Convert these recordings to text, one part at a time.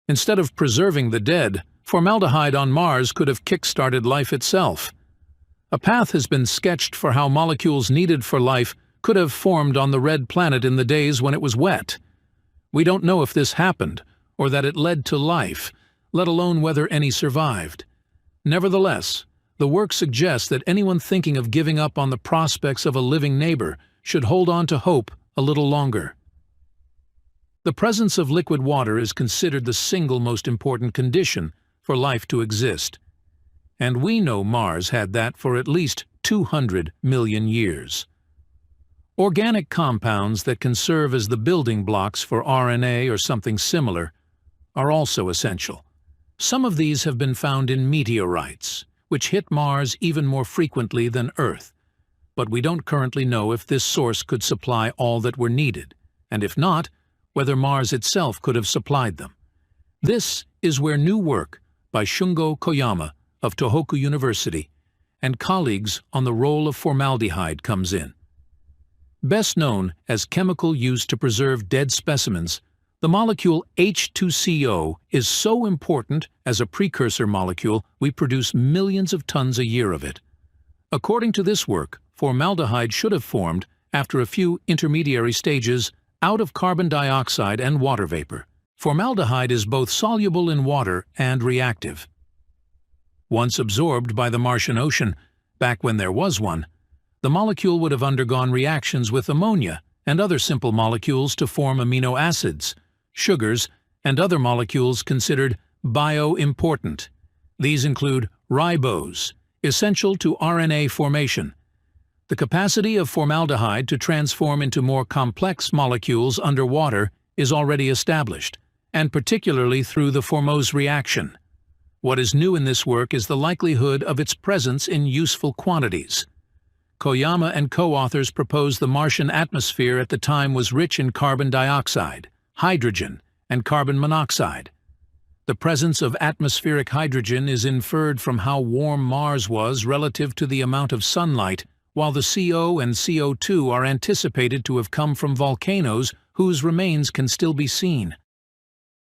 Instead of preserving the dead, formaldehyde on Mars could have kick-started life itself. A path has been sketched for how molecules needed for life could have formed on the red planet in the days when it was wet. We don't know if this happened, or that it led to life, let alone whether any survived. Nevertheless, the work suggests that anyone thinking of giving up on the prospects of a living neighbor should hold on to hope a little longer. The presence of liquid water is considered the single most important condition for life to exist, and we know Mars had that for at least 200 million years. Organic compounds that can serve as the building blocks for RNA or something similar are also essential. Some of these have been found in meteorites, which hit Mars even more frequently than Earth, but we don't currently know if this source could supply all that were needed, and if not, whether Mars itself could have supplied them. This is where new work by Shungo Koyama of Tohoku University and colleagues on the role of formaldehyde comes in. Best known as chemical used to preserve dead specimens, the molecule H2CO is so important as a precursor molecule we produce millions of tons a year of it. According to this work, formaldehyde should have formed after a few intermediary stages out of carbon dioxide and water vapor. Formaldehyde is both soluble in water and reactive. Once absorbed by the Martian Ocean, back when there was one, the molecule would have undergone reactions with ammonia and other simple molecules to form amino acids, sugars, and other molecules considered bioimportant. These include ribose, essential to RNA formation. The capacity of formaldehyde to transform into more complex molecules underwater is already established, and particularly through the Formose reaction. What is new in this work is the likelihood of its presence in useful quantities. Koyama and co-authors propose the Martian atmosphere at the time was rich in carbon dioxide, hydrogen, and carbon monoxide. The presence of atmospheric hydrogen is inferred from how warm Mars was relative to the amount of sunlight, while the CO and CO2 are anticipated to have come from volcanoes whose remains can still be seen.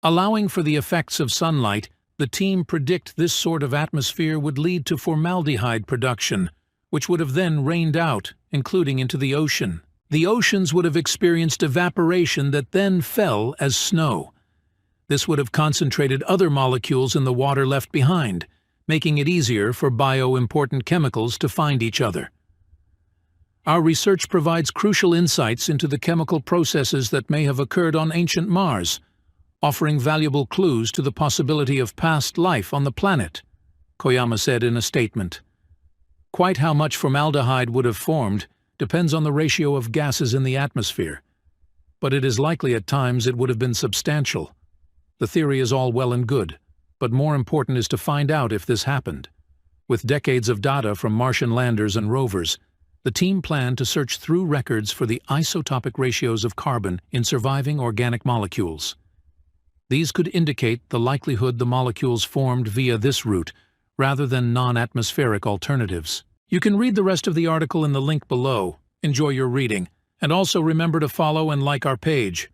Allowing for the effects of sunlight, the team predict this sort of atmosphere would lead to formaldehyde production, which would have then rained out, including into the ocean. The oceans would have experienced evaporation that then fell as snow. This would have concentrated other molecules in the water left behind, making it easier for bioimportant chemicals to find each other. Our research provides crucial insights into the chemical processes that may have occurred on ancient Mars, offering valuable clues to the possibility of past life on the planet, Koyama said in a statement. Quite how much formaldehyde would have formed depends on the ratio of gases in the atmosphere, but it is likely at times it would have been substantial. The theory is all well and good, but more important is to find out if this happened. With decades of data from Martian landers and rovers, the team planned to search through records for the isotopic ratios of carbon in surviving organic molecules. These could indicate the likelihood the molecules formed via this route, rather than non-atmospheric alternatives. You can read the rest of the article in the link below. Enjoy your reading, and also remember to follow and like our page.